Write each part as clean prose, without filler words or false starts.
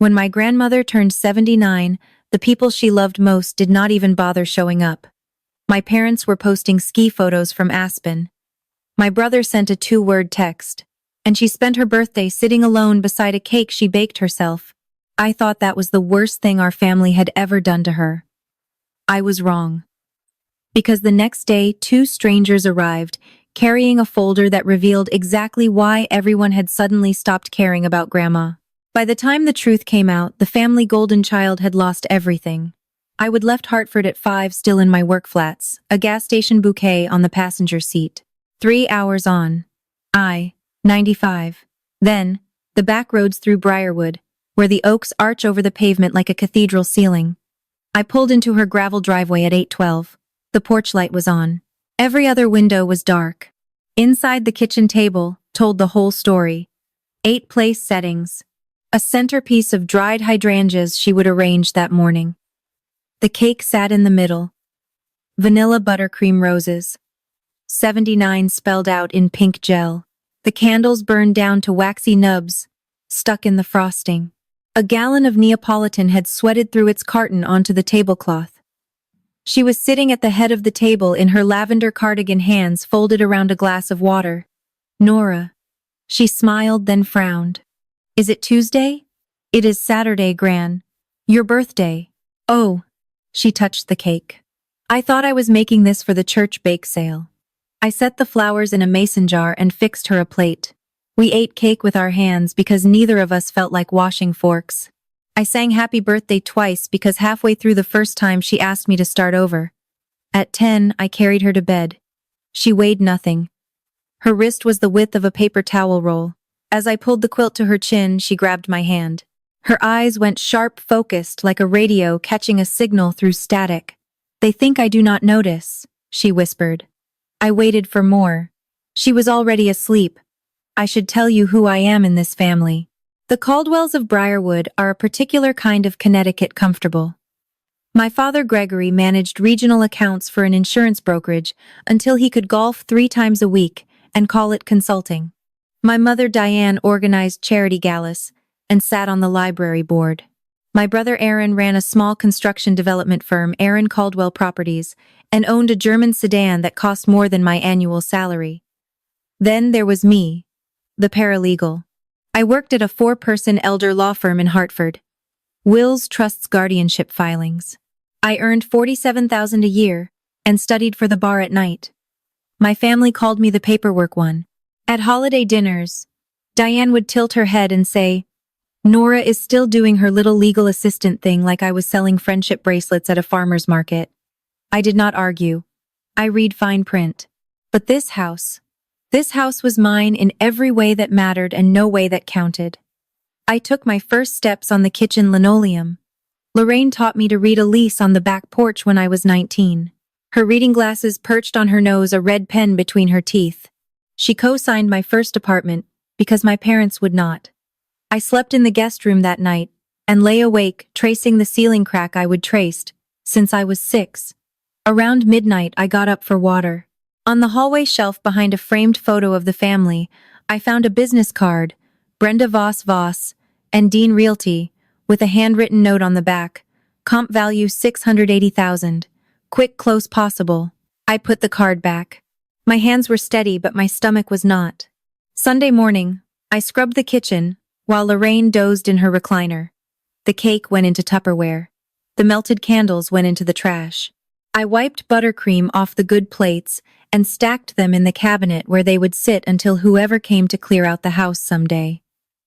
When my grandmother turned 79, the people she loved most did not even bother showing up. My parents were posting ski photos from Aspen. My brother sent a 2-word text, and she spent her birthday sitting alone beside a cake she baked herself. I thought that was the worst thing our family had ever done to her. I was wrong. Because the next day, 2 strangers arrived, carrying a folder that revealed exactly why everyone had suddenly stopped caring about Grandma. By the time the truth came out, the family golden child had lost everything. I would left Hartford at 5, still in my work flats, a gas station bouquet on the passenger seat. 3 hours on. 95. Then, the back roads through Briarwood, where the oaks arch over the pavement like a cathedral ceiling. I pulled into her gravel driveway at 8:12. The porch light was on. Every other window was dark. Inside, the kitchen table told the whole story. 8 place settings. A centerpiece of dried hydrangeas she would arrange that morning. The cake sat in the middle. Vanilla buttercream roses. 79 spelled out in pink gel. The candles burned down to waxy nubs, stuck in the frosting. A gallon of Neapolitan had sweated through its carton onto the tablecloth. She was sitting at the head of the table in her lavender cardigan, hands folded around a glass of water. Nora. She smiled, then frowned. Is it Tuesday? It is Saturday, Gran. Your birthday. Oh. She touched the cake. I thought I was making this for the church bake sale. I set the flowers in a mason jar and fixed her a plate. We ate cake with our hands because neither of us felt like washing forks. I sang happy birthday twice because halfway through the first time she asked me to start over. At 10, I carried her to bed. She weighed nothing. Her wrist was the width of a paper towel roll. As I pulled the quilt to her chin, she grabbed my hand. Her eyes went sharp, focused, like a radio catching a signal through static. They think I do not notice, she whispered. I waited for more. She was already asleep. I should tell you who I am in this family. The Caldwells of Briarwood are a particular kind of Connecticut comfortable. My father Gregory managed regional accounts for an insurance brokerage until he could golf 3 times a week and call it consulting. My mother Diane organized charity galas and sat on the library board. My brother Aaron ran a small construction development firm, Aaron Caldwell Properties, and owned a German sedan that cost more than my annual salary. Then there was me, the paralegal. I worked at a 4-person elder law firm in Hartford. Wills Trust's guardianship filings. I earned $47,000 a year and studied for the bar at night. My family called me the paperwork one. At holiday dinners, Diane would tilt her head and say, Nora is still doing her little legal assistant thing, like I was selling friendship bracelets at a farmer's market. I did not argue. I read fine print. But this house was mine in every way that mattered and no way that counted. I took my first steps on the kitchen linoleum. Lorraine taught me to read a lease on the back porch when I was 19. Her reading glasses perched on her nose, a red pen between her teeth. She co-signed my first apartment because my parents would not. I slept in the guest room that night and lay awake tracing the ceiling crack I would traced since I was 6. Around midnight, I got up for water. On the hallway shelf behind a framed photo of the family, I found a business card, Brenda Voss, and Dean Realty, with a handwritten note on the back, comp value $680,000, quick close possible. I put the card back. My hands were steady, but my stomach was not. Sunday morning, I scrubbed the kitchen, while Lorraine dozed in her recliner. The cake went into Tupperware. The melted candles went into the trash. I wiped buttercream off the good plates and stacked them in the cabinet where they would sit until whoever came to clear out the house someday.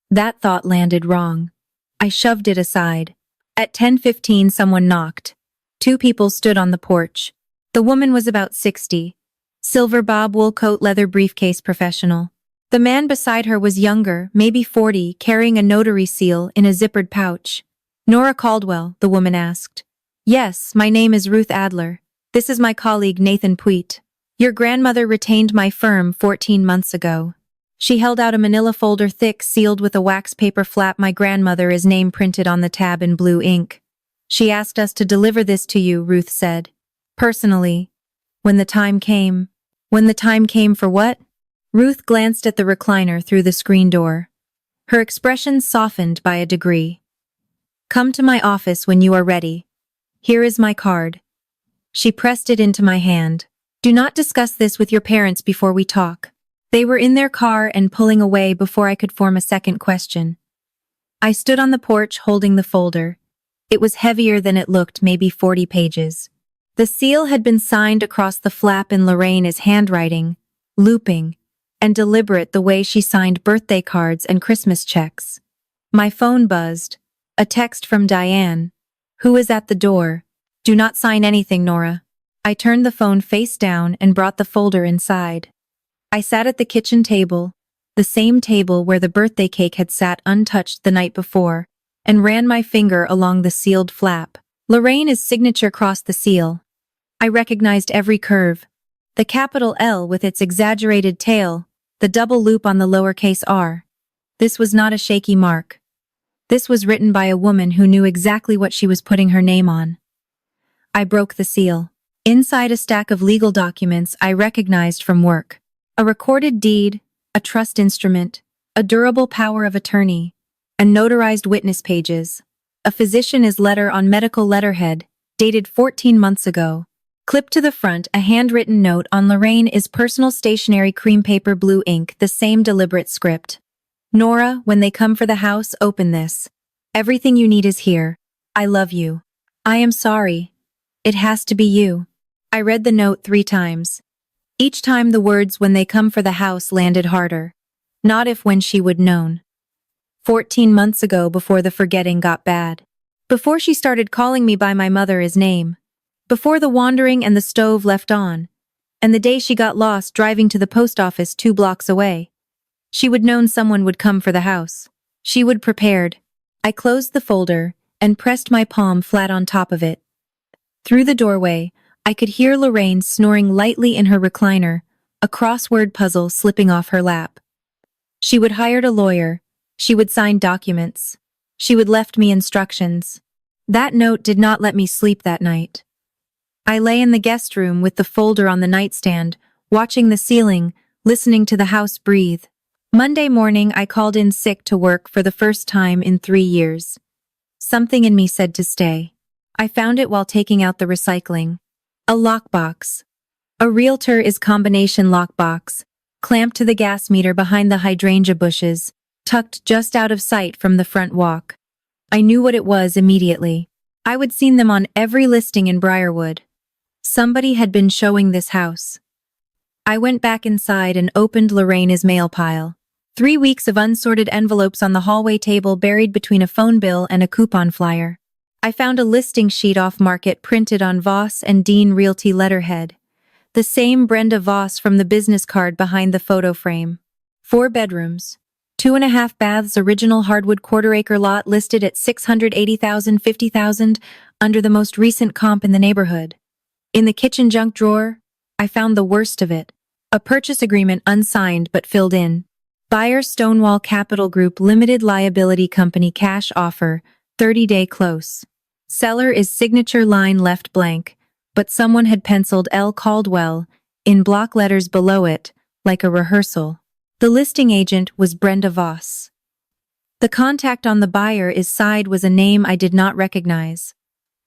That thought landed wrong. I shoved it aside. At 10:15, someone knocked. 2 people stood on the porch. The woman was about 60. Silver bob wool coat, leather briefcase, professional. The man beside her was younger, maybe 40, carrying a notary seal in a zippered pouch. Nora Caldwell, the woman asked. Yes, my name is Ruth Adler. This is my colleague Nathan Puit. Your grandmother retained my firm 14 months ago. She held out a manila folder, thick, sealed with a wax paper flap. My grandmother is name printed on the tab in blue ink. She asked us to deliver this to you, Ruth said. Personally. When the time came. When the time came for what? Ruth glanced at the recliner through the screen door. Her expression softened by a degree. Come to my office when you are ready. Here is my card. She pressed it into my hand. Do not discuss this with your parents before we talk. They were in their car and pulling away before I could form a second question. I stood on the porch holding the folder. It was heavier than it looked, maybe 40 pages. The seal had been signed across the flap in Lorraine's handwriting, looping, and deliberate the way she signed birthday cards and Christmas checks. My phone buzzed. A text from Diane. Who is at the door? Do not sign anything, Nora. I turned the phone face down and brought the folder inside. I sat at the kitchen table, the same table where the birthday cake had sat untouched the night before, and ran my finger along the sealed flap. Lorraine's signature crossed the seal. I recognized every curve. The capital L with its exaggerated tail, the double loop on the lowercase r. This was not a shaky mark. This was written by a woman who knew exactly what she was putting her name on. I broke the seal. Inside a stack of legal documents I recognized from work. A recorded deed, a trust instrument, a durable power of attorney, and notarized witness pages. A physician's letter on medical letterhead, dated 14 months ago. Clipped to the front, a handwritten note on Lorraine's personal stationery cream paper blue ink, the same deliberate script. Nora, when they come for the house, open this. Everything you need is here. I love you. I am sorry. It has to be you. I read the note 3 times. Each time the words "when they come for the house" landed harder. Not if when she would known. 14 months ago, before the forgetting got bad. Before she started calling me by my mother's name. Before the wandering and the stove left on. And the day she got lost driving to the post office 2 blocks away. She would known someone would come for the house. She would prepared. I closed the folder and pressed my palm flat on top of it. Through the doorway, I could hear Lorraine snoring lightly in her recliner, a crossword puzzle slipping off her lap. She would hired a lawyer. She would sign documents. She would left me instructions. That note did not let me sleep that night. I lay in the guest room with the folder on the nightstand, watching the ceiling, listening to the house breathe. Monday morning, I called in sick to work for the first time in 3 years. Something in me said to stay. I found it while taking out the recycling. A lockbox. A realtor's combination lockbox, clamped to the gas meter behind the hydrangea bushes, tucked just out of sight from the front walk. I knew what it was immediately. I would seen them on every listing in Briarwood. Somebody had been showing this house. I went back inside and opened Lorraine's mail pile. 3 weeks of unsorted envelopes on the hallway table buried between a phone bill and a coupon flyer. I found a listing sheet off market printed on Voss and Dean Realty letterhead. The same Brenda Voss from the business card behind the photo frame. 4 bedrooms. 2.5 baths, original hardwood quarter-acre lot listed at $680,000, $50,000, under the most recent comp in the neighborhood. In the kitchen junk drawer, I found the worst of it. A purchase agreement unsigned but filled in. Buyer Stonewall Capital Group Limited Liability Company cash offer, 30-day close. Seller is signature line left blank, but someone had penciled L. Caldwell in block letters below it, like a rehearsal. The listing agent was Brenda Voss. The contact on the buyer's side was a name I did not recognize.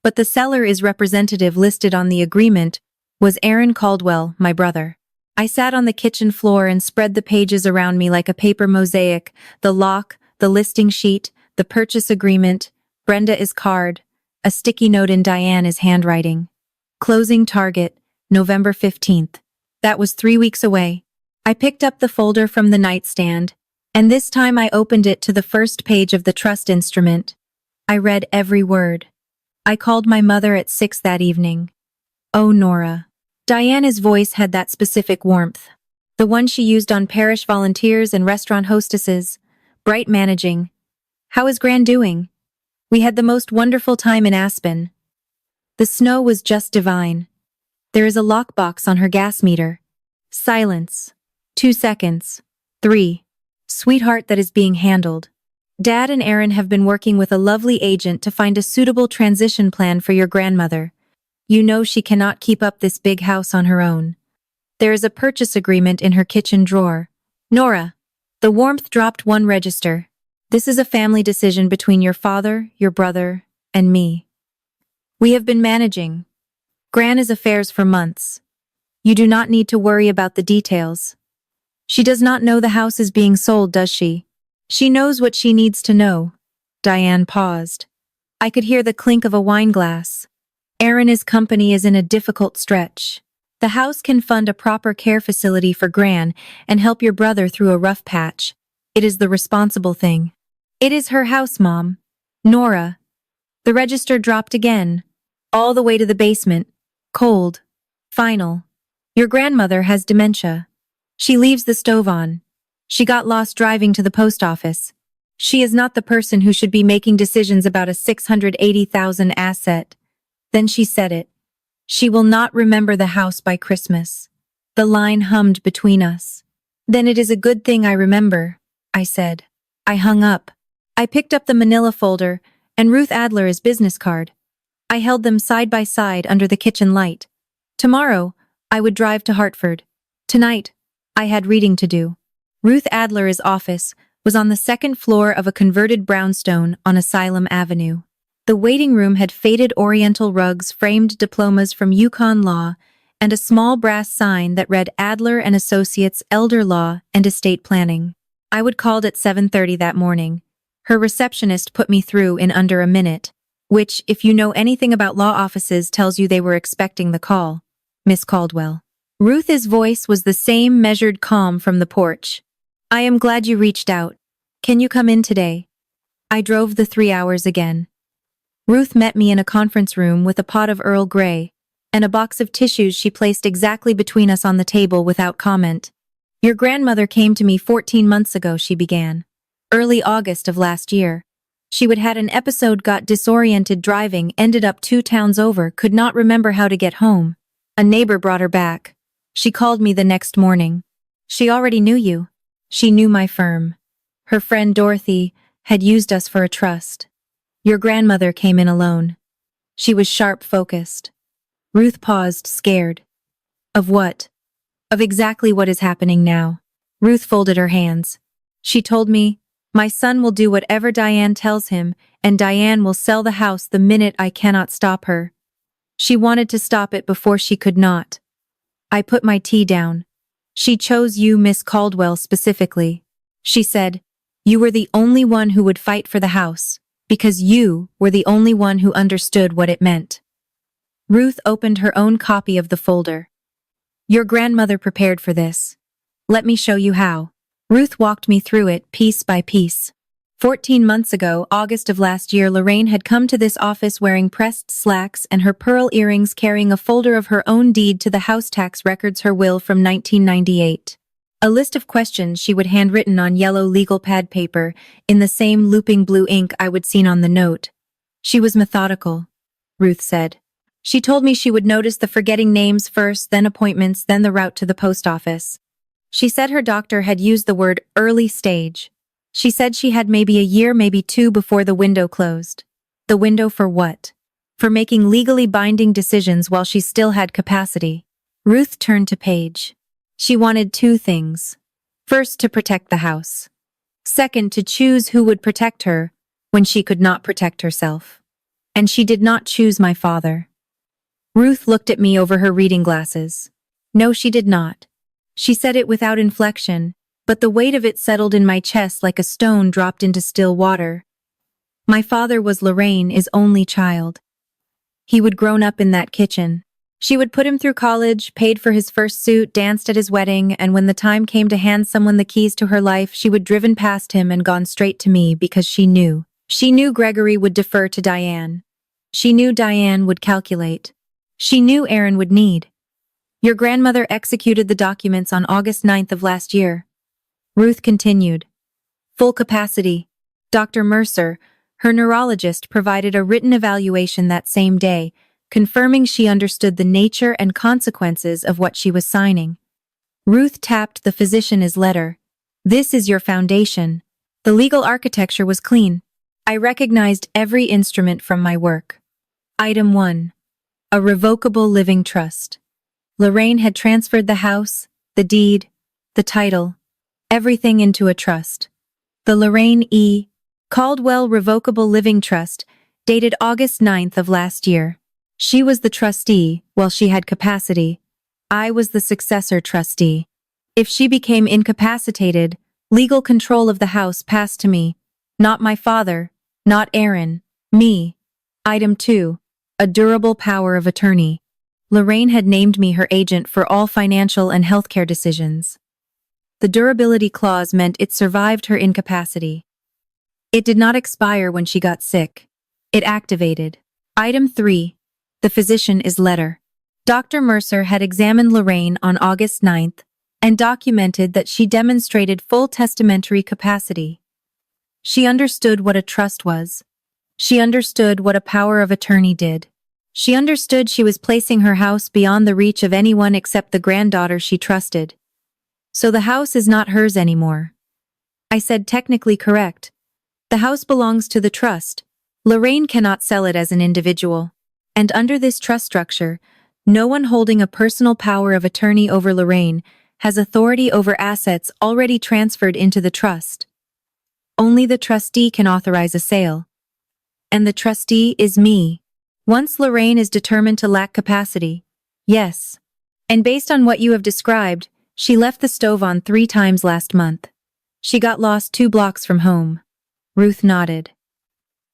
But the seller's representative listed on the agreement was Aaron Caldwell, my brother. I sat on the kitchen floor and spread the pages around me like a paper mosaic, the lock, the listing sheet, the purchase agreement, Brenda's card, a sticky note in Diane's handwriting. Closing target, November 15th. That was 3 weeks away. I picked up the folder from the nightstand, and this time I opened it to the first page of the trust instrument. I read every word. I called my mother at 6 that evening. Oh, Nora. Diana's voice had that specific warmth. The one she used on parish volunteers and restaurant hostesses. Bright managing. How is Gran doing? We had the most wonderful time in Aspen. The snow was just divine. There is a lockbox on her gas meter. Silence. 2 seconds. 3. Sweetheart, that is being handled. Dad and Aaron have been working with a lovely agent to find a suitable transition plan for your grandmother. You know she cannot keep up this big house on her own. There is a purchase agreement in her kitchen drawer. Nora. The warmth dropped 1 register. This is a family decision between your father, your brother, and me. We have been managing Grana's affairs for months. You do not need to worry about the details. She does not know the house is being sold, does she? She knows what she needs to know. Diane paused. I could hear the clink of a wine glass. Aaron's company is in a difficult stretch. The house can fund a proper care facility for Gran and help your brother through a rough patch. It is the responsible thing. It is her house, Mom. Nora. The register dropped again. All the way to the basement. Cold. Final. Your grandmother has dementia. She leaves the stove on. She got lost driving to the post office. She is not the person who should be making decisions about a 680,000 asset. Then she said it. She will not remember the house by Christmas. The line hummed between us. Then it is a good thing I remember, I said. I hung up. I picked up the manila folder and Ruth Adler's business card. I held them side by side under the kitchen light. Tomorrow, I would drive to Hartford. Tonight, I had reading to do. Ruth Adler's office was on the second floor of a converted brownstone on Asylum Avenue. The waiting room had faded oriental rugs, framed diplomas from Yukon Law, and a small brass sign that read Adler and Associates Elder Law and Estate Planning. I would called at 7:30 that morning. Her receptionist put me through in under a minute, which, if you know anything about law offices, tells you they were expecting the call. Miss Caldwell. Ruth's voice was the same measured calm from the porch. I am glad you reached out. Can you come in today? I drove the 3 hours again. Ruth met me in a conference room with a pot of Earl Grey and a box of tissues she placed exactly between us on the table without comment. Your grandmother came to me 14 months ago, she began. Early August of last year. She would had an episode, got disoriented driving, ended up 2 towns over, could not remember how to get home. A neighbor brought her back. She called me the next morning. She already knew you. She knew my firm. Her friend Dorothy had used us for a trust. Your grandmother came in alone. She was sharp-focused. Ruth paused, scared. Of what? Of exactly what is happening now. Ruth folded her hands. She told me, my son will do whatever Diane tells him, and Diane will sell the house the minute I cannot stop her. She wanted to stop it before she could not. I put my tea down. She chose you, Miss Caldwell, specifically. She said, you were the only one who would fight for the house, because you were the only one who understood what it meant. Ruth opened her own copy of the folder. Your grandmother prepared for this. Let me show you how. Ruth walked me through it piece by piece. 14 months ago, August of last year, Lorraine had come to this office wearing pressed slacks and her pearl earrings, carrying a folder of her own deed to the house tax records, her will from 1998. A list of questions she would handwritten on yellow legal pad paper in the same looping blue ink I would seen on the note. She was methodical, Ruth said. She told me she would notice the forgetting names first, then appointments, then the route to the post office. She said her doctor had used the word early stage. She said she had maybe a year, maybe 2 before the window closed. The window for what? For making legally binding decisions while she still had capacity. Ruth turned to Paige. She wanted 2 things. First, to protect the house. Second, to choose who would protect her when she could not protect herself. And she did not choose my father. Ruth looked at me over her reading glasses. No, she did not. She said it without inflection, but the weight of it settled in my chest like a stone dropped into still water. My father was Lorraine's only child. He would grown up in that kitchen. She would put him through college, paid for his first suit, danced at his wedding, and when the time came to hand someone the keys to her life, she would driven past him and gone straight to me because she knew. She knew Gregory would defer to Diane. She knew Diane would calculate. She knew Aaron would need. Your grandmother executed the documents on August 9th of last year. Ruth continued. Full capacity. Dr. Mercer, her neurologist, provided a written evaluation that same day, confirming she understood the nature and consequences of what she was signing. Ruth tapped the physician's letter. This is your foundation. The legal architecture was clean. I recognized every instrument from my work. Item 1. A revocable living trust. Lorraine had transferred the house, the deed, the title, everything into a trust. The Lorraine E. Caldwell Revocable Living Trust, dated August 9th of last year. She was the trustee, while she had capacity. I was the successor trustee. If she became incapacitated, legal control of the house passed to me. Not my father, not Aaron, me. Item 2. A durable power of attorney. Lorraine had named me her agent for all financial and healthcare decisions. The durability clause meant it survived her incapacity. It did not expire when she got sick. It activated. Item 3. The physician is letter. Dr. Mercer had examined Lorraine on August 9th and documented that she demonstrated full testamentary capacity. She understood what a trust was. She understood what a power of attorney did. She understood she was placing her house beyond the reach of anyone except the granddaughter she trusted. So the house is not hers anymore. I said technically correct. The house belongs to the trust. Lorraine cannot sell it as an individual. And under this trust structure, no one holding a personal power of attorney over Lorraine has authority over assets already transferred into the trust. Only the trustee can authorize a sale. And the trustee is me. Once Lorraine is determined to lack capacity, yes. And based on what you have described, she left the stove on 3 times last month. She got lost 2 blocks from home. Ruth nodded.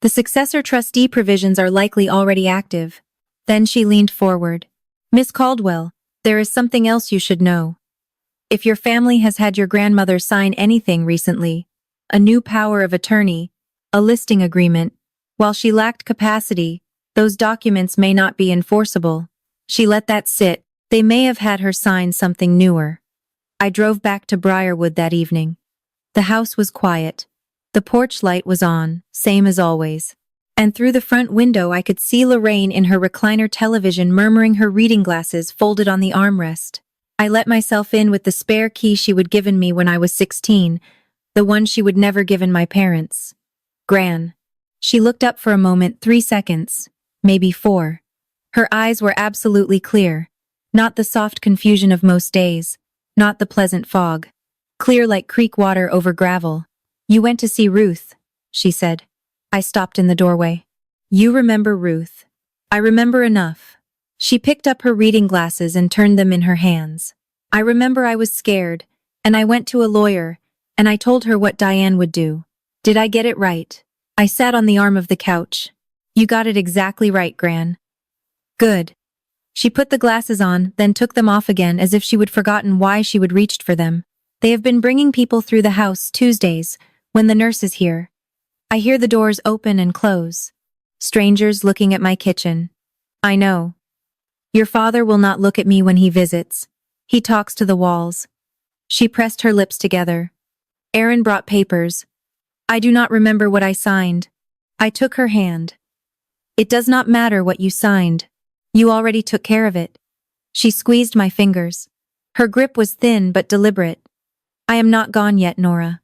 The successor trustee provisions are likely already active. Then she leaned forward. Miss Caldwell, there is something else you should know. If your family has had your grandmother sign anything recently, a new power of attorney, a listing agreement, while she lacked capacity, those documents may not be enforceable. She let that sit. They may have had her sign something newer. I drove back to Briarwood that evening. The house was quiet. The porch light was on, same as always. And through the front window I could see Lorraine in her recliner television murmuring her reading glasses folded on the armrest. I let myself in with the spare key she would given me when I was 16, the one she would never given my parents. Gran. She looked up for a moment, 3 seconds, maybe 4. Her eyes were absolutely clear. Not the soft confusion of most days. Not the pleasant fog. Clear like creek water over gravel. You went to see Ruth, she said. I stopped in the doorway. You remember Ruth. I remember enough. She picked up her reading glasses and turned them in her hands. I remember I was scared, and I went to a lawyer, and I told her what Diane would do. Did I get it right? I sat on the arm of the couch. You got it exactly right, Gran. Good. She put the glasses on, then took them off again as if she would forgotten why she would reached for them. They have been bringing people through the house Tuesdays, when the nurse is here. I hear the doors open and close. Strangers looking at my kitchen. I know. Your father will not look at me when he visits. He talks to the walls. She pressed her lips together. Aaron brought papers. I do not remember what I signed. I took her hand. It does not matter what you signed. You already took care of it. She squeezed my fingers. Her grip was thin but deliberate. I am not gone yet, Nora.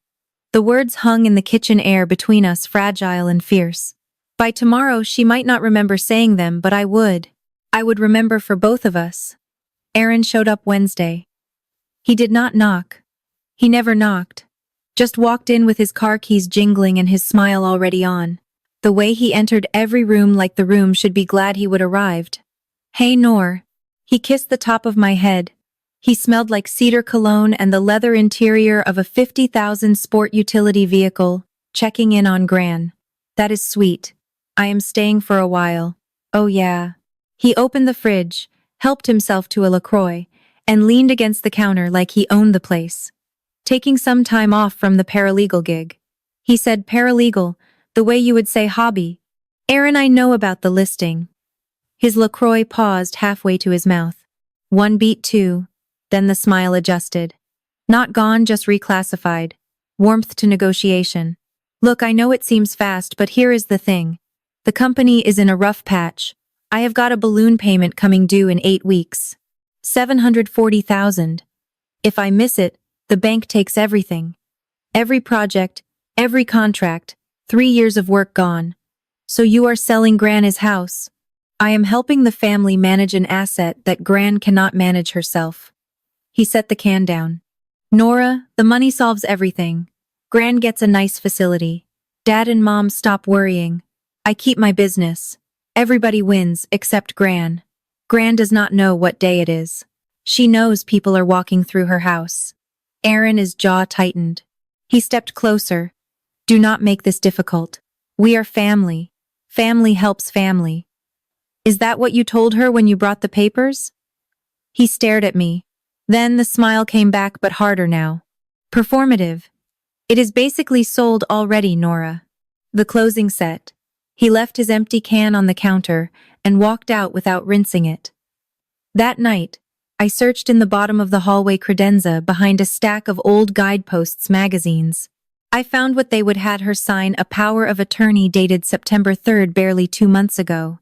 The words hung in the kitchen air between us, fragile and fierce. By tomorrow she might not remember saying them, but I would. I would remember for both of us. Aaron showed up Wednesday. He did not knock. He never knocked. Just walked in with his car keys jingling and his smile already on. The way he entered every room like the room should be glad he would arrived. Hey, Nor. He kissed the top of my head. He smelled like cedar cologne and the leather interior of a 50,000 sport utility vehicle, checking in on Gran. That is sweet. I am staying for a while. Oh yeah. He opened the fridge, helped himself to a LaCroix, and leaned against the counter like he owned the place. Taking some time off from the paralegal gig. He said paralegal, the way you would say hobby. Aaron, I know about the listing. His LaCroix paused halfway to his mouth. 1 beat 2. Then the smile adjusted. Not gone, just reclassified. Warmth to negotiation. Look, I know it seems fast, but here is the thing. The company is in a rough patch. I have got a balloon payment coming due in 8 weeks. 740,000. If I miss it, the bank takes everything. Every project, every contract, 3 years of work gone. So you are selling Gran's house. I am helping the family manage an asset that Gran cannot manage herself. He set the can down. Nora, the money solves everything. Gran gets a nice facility. Dad and Mom stop worrying. I keep my business. Everybody wins except Gran. Gran does not know what day it is. She knows people are walking through her house. Aaron's jaw tightened. He stepped closer. Do not make this difficult. We are family. Family helps family. Is that what you told her when you brought the papers? He stared at me. Then the smile came back, but harder now. Performative. It is basically sold already, Nora. The closing set. He left his empty can on the counter and walked out without rinsing it. That night, I searched in the bottom of the hallway credenza behind a stack of old guideposts magazines. I found what they would had her sign, a power of attorney dated September 3rd, barely 2 months ago.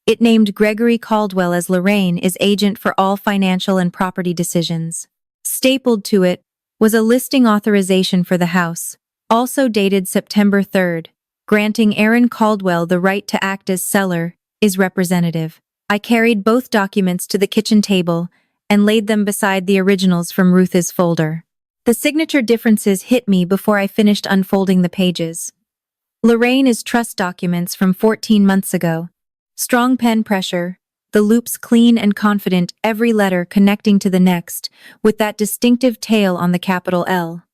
It named Gregory Caldwell as Lorraine is agent for all financial and property decisions. Stapled to it was a listing authorization for the house, also dated September 3rd, granting Aaron Caldwell the right to act as seller, is representative. I carried both documents to the kitchen table and laid them beside the originals from Ruth's folder. The signature differences hit me before I finished unfolding the pages. Lorraine is trust documents from 14 months ago. Strong pen pressure, the loops clean and confident, every letter connecting to the next, with that distinctive tail on the capital L.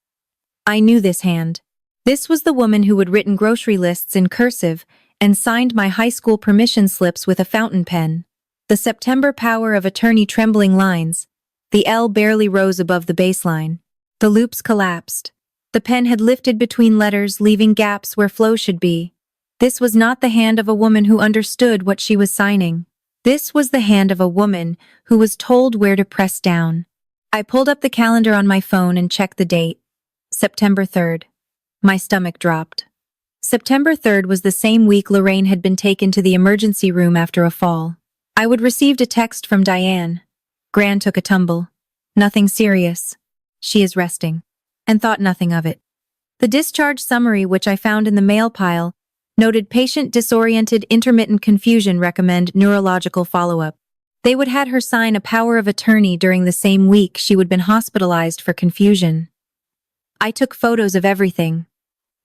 I knew this hand. This was the woman who had written grocery lists in cursive and signed my high school permission slips with a fountain pen. The September power of attorney trembling lines. The L barely rose above the baseline. The loops collapsed. The pen had lifted between letters, leaving gaps where flow should be. This was not the hand of a woman who understood what she was signing. This was the hand of a woman who was told where to press down. I pulled up the calendar on my phone and checked the date. September 3rd. My stomach dropped. September 3rd was the same week Lorraine had been taken to the emergency room after a fall. I would received a text from Diane. Gran took a tumble. Nothing serious. She is resting. And thought nothing of it. The discharge summary, which I found in the mail pile, noted patient disoriented intermittent confusion, recommend neurological follow-up. They would had her sign a power of attorney during the same week she would been hospitalized for confusion. I took photos of everything.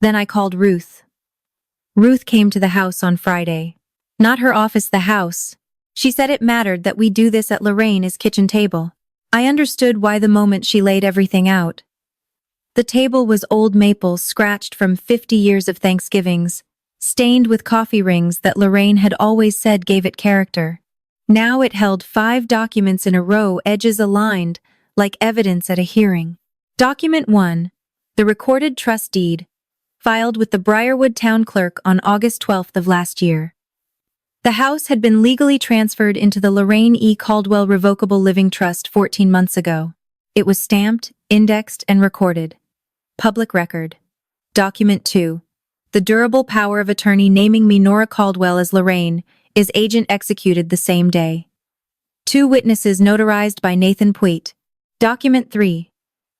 Then I called Ruth. Ruth came to the house on Friday. Not her office, the house. She said it mattered that we do this at Lorraine's kitchen table. I understood why the moment she laid everything out. The table was old maple scratched from 50 years of Thanksgivings, stained with coffee rings that Lorraine had always said gave it character. Now it held 5 documents in a row, edges aligned, like evidence at a hearing. Document 1, the recorded trust deed, filed with the Briarwood town clerk on August 12th of last year. The house had been legally transferred into the Lorraine E. Caldwell Revocable Living Trust 14 months ago. It was stamped, indexed, and recorded. Public record. Document 2. The durable power of attorney naming me Nora Caldwell as Lorraine is agent executed the same day. 2 witnesses notarized by Nathan Puit. Document 3.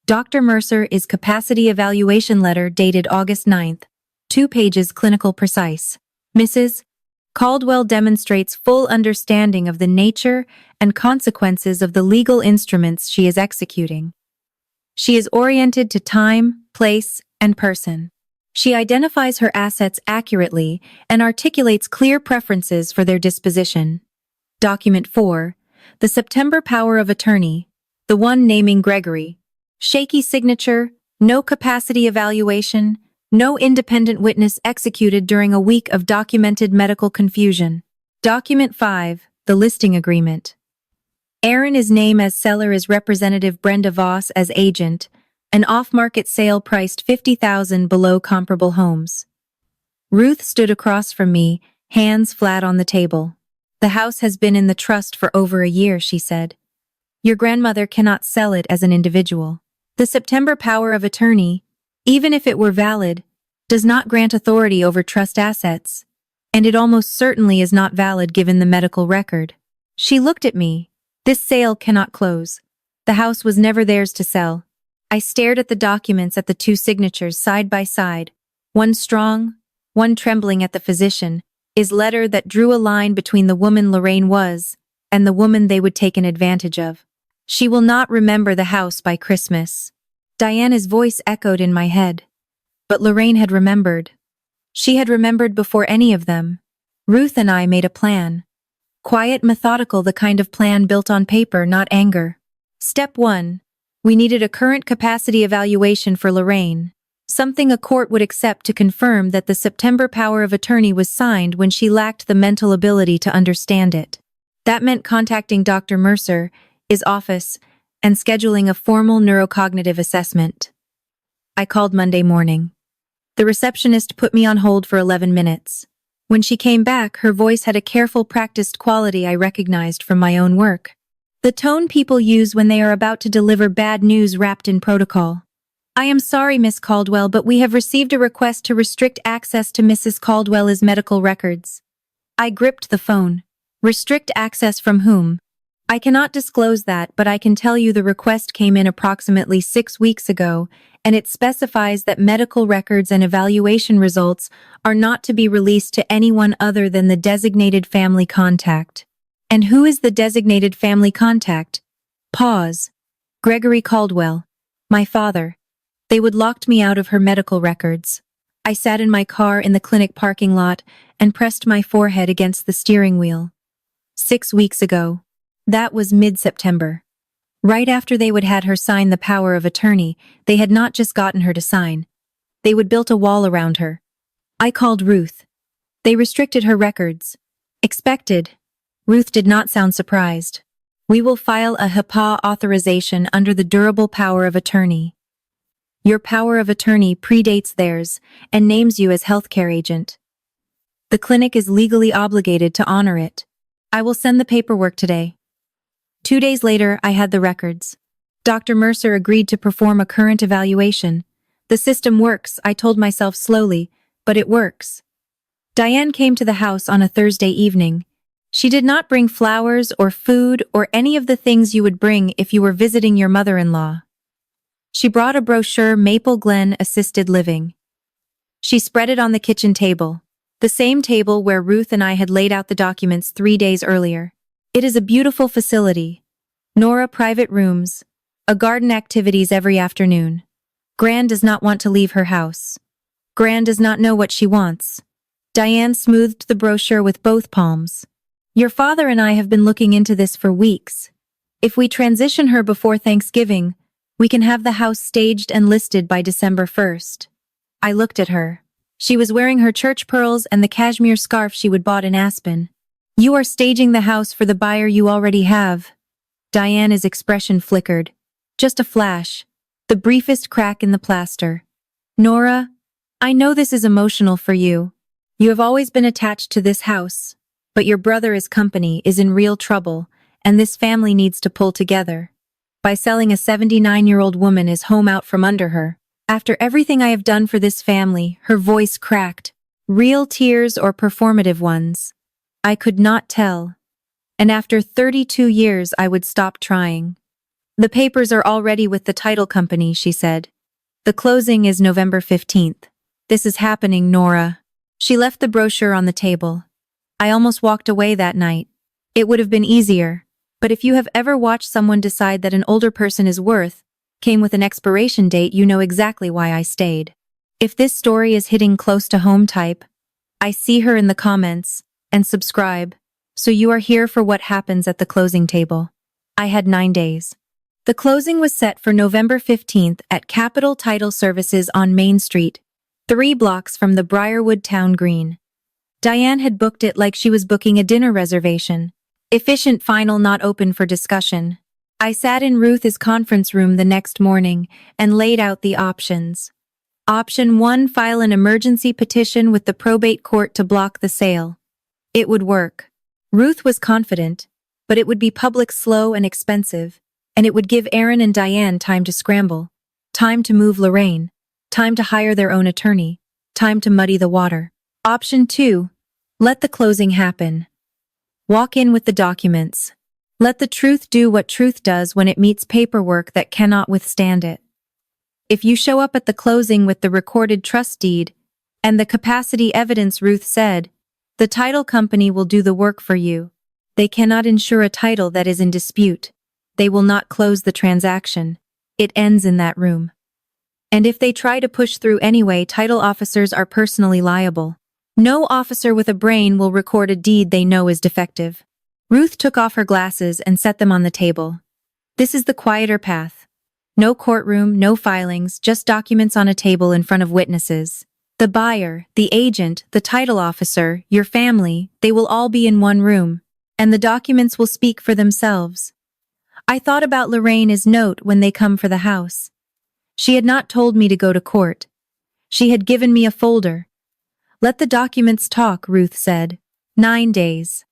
Dr. Mercer is capacity evaluation letter dated August 9th. 2 pages clinical precise. Mrs. Caldwell demonstrates full understanding of the nature and consequences of the legal instruments she is executing. She is oriented to time, place, and person. She identifies her assets accurately and articulates clear preferences for their disposition. Document 4. The September power of attorney, the one naming Gregory. Shaky signature, no capacity evaluation, no independent witness executed during a week of documented medical confusion. Document 5. The listing agreement. Aaron is named as seller as Representative Brenda Voss as agent. An off-market sale priced $50,000 below comparable homes. Ruth stood across from me, hands flat on the table. The house has been in the trust for over a year, she said. Your grandmother cannot sell it as an individual. The September power of attorney, even if it were valid, does not grant authority over trust assets, and it almost certainly is not valid given the medical record. She looked at me. This sale cannot close. The house was never theirs to sell. I stared at the documents, at the 2 signatures side by side, one strong, one trembling at the physician, his letter that drew a line between the woman Lorraine was and the woman they would take an advantage of. She will not remember the house by Christmas. Diana's voice echoed in my head. But Lorraine had remembered. She had remembered before any of them. Ruth and I made a plan. Quiet, methodical, the kind of plan built on paper, not anger. Step 1. We needed a current capacity evaluation for Lorraine. Something a court would accept to confirm that the September power of attorney was signed when she lacked the mental ability to understand it. That meant contacting Dr. Mercer, his office, and scheduling a formal neurocognitive assessment. I called Monday morning. The receptionist put me on hold for 11 minutes. When she came back, her voice had a careful, practiced quality I recognized from my own work. The tone people use when they are about to deliver bad news wrapped in protocol. I am sorry, Miss Caldwell, but we have received a request to restrict access to Mrs. Caldwell's medical records. I gripped the phone. Restrict access from whom? I cannot disclose that, but I can tell you the request came in approximately 6 weeks ago, and it specifies that medical records and evaluation results are not to be released to anyone other than the designated family contact. And who is the designated family contact? Pause. Gregory Caldwell. My father. They would locked me out of her medical records. I sat in my car in the clinic parking lot and pressed my forehead against the steering wheel. 6 weeks ago. That was mid-September. Right after they would had her sign the power of attorney, they had not just gotten her to sign. They would built a wall around her. I called Ruth. They restricted her records. Expected. Ruth did not sound surprised. We will file a HIPAA authorization under the durable power of attorney. Your power of attorney predates theirs and names you as healthcare agent. The clinic is legally obligated to honor it. I will send the paperwork today. 2 days later, I had the records. Dr. Mercer agreed to perform a current evaluation. The system works, I told myself slowly, but it works. Diane came to the house on a Thursday evening. She did not bring flowers or food or any of the things you would bring if you were visiting your mother-in-law. She brought a brochure, Maple Glen Assisted Living. She spread it on the kitchen table, the same table where Ruth and I had laid out the documents 3 days earlier. It is a beautiful facility. Nora private rooms, a garden activities every afternoon. Gran does not want to leave her house. Gran does not know what she wants. Diane smoothed the brochure with both palms. Your father and I have been looking into this for weeks. If we transition her before Thanksgiving, we can have the house staged and listed by December 1st. I looked at her. She was wearing her church pearls and the cashmere scarf she would bought in Aspen. You are staging the house for the buyer you already have. Diana's expression flickered. Just a flash. The briefest crack in the plaster. Nora, I know this is emotional for you. You have always been attached to this house, but your brother is company, is in real trouble, and this family needs to pull together. By selling a 79-year-old woman is home out from under her. After everything I have done for this family, her voice cracked. Real tears or performative ones? I could not tell. And after 32 years I would stop trying. The papers are already with the title company, she said. The closing is November 15th. This is happening, Nora. She left the brochure on the table. I almost walked away that night. It would have been easier. But if you have ever watched someone decide that an older person is worth, came with an expiration date, you know exactly why I stayed. If this story is hitting close to home, type, I see her in the comments, and subscribe, so you are here for what happens at the closing table. I had 9 days. The closing was set for November 15th at Capital Title Services on Main Street, 3 blocks from the Briarwood Town Green. Diane had booked it like she was booking a dinner reservation. Efficient, final, not open for discussion. I sat in Ruth's conference room the next morning and laid out the options. Option 1, file an emergency petition with the probate court to block the sale. It would work. Ruth was confident, but it would be public, slow, and expensive, and it would give Aaron and Diane time to scramble, time to move Lorraine, time to hire their own attorney, time to muddy the water. Option 2, let the closing happen. Walk in with the documents. Let the truth do what truth does when it meets paperwork that cannot withstand it. If you show up at the closing with the recorded trust deed and the capacity evidence, Ruth said, the title company will do the work for you. They cannot insure a title that is in dispute. They will not close the transaction. It ends in that room. And if they try to push through anyway, title officers are personally liable. No officer with a brain will record a deed they know is defective. Ruth took off her glasses and set them on the table. This is the quieter path. No courtroom, no filings, just documents on a table in front of witnesses. The buyer, the agent, the title officer, your family, they will all be in one room. And the documents will speak for themselves. I thought about Lorraine's note when they come for the house. She had not told me to go to court. She had given me a folder. Let the documents talk, Ruth said. 9 days.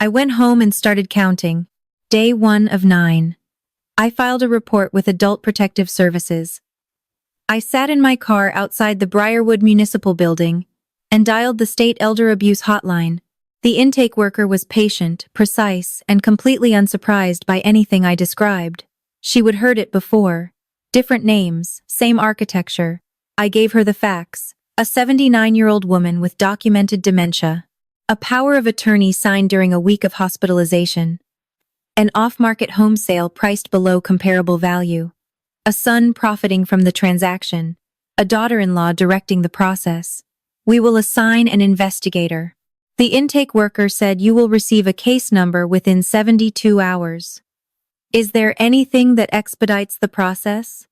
I went home and started counting. Day 1 of 9. I filed a report with Adult Protective Services. I sat in my car outside the Briarwood Municipal Building and dialed the state elder abuse hotline. The intake worker was patient, precise, and completely unsurprised by anything I described. She would heard it before. Different names, same architecture. I gave her the facts. A 79-year-old woman with documented dementia. A power of attorney signed during a week of hospitalization. An off-market home sale priced below comparable value. A son profiting from the transaction. A daughter-in-law directing the process. We will assign an investigator. The intake worker said you will receive a case number within 72 hours. Is there anything that expedites the process?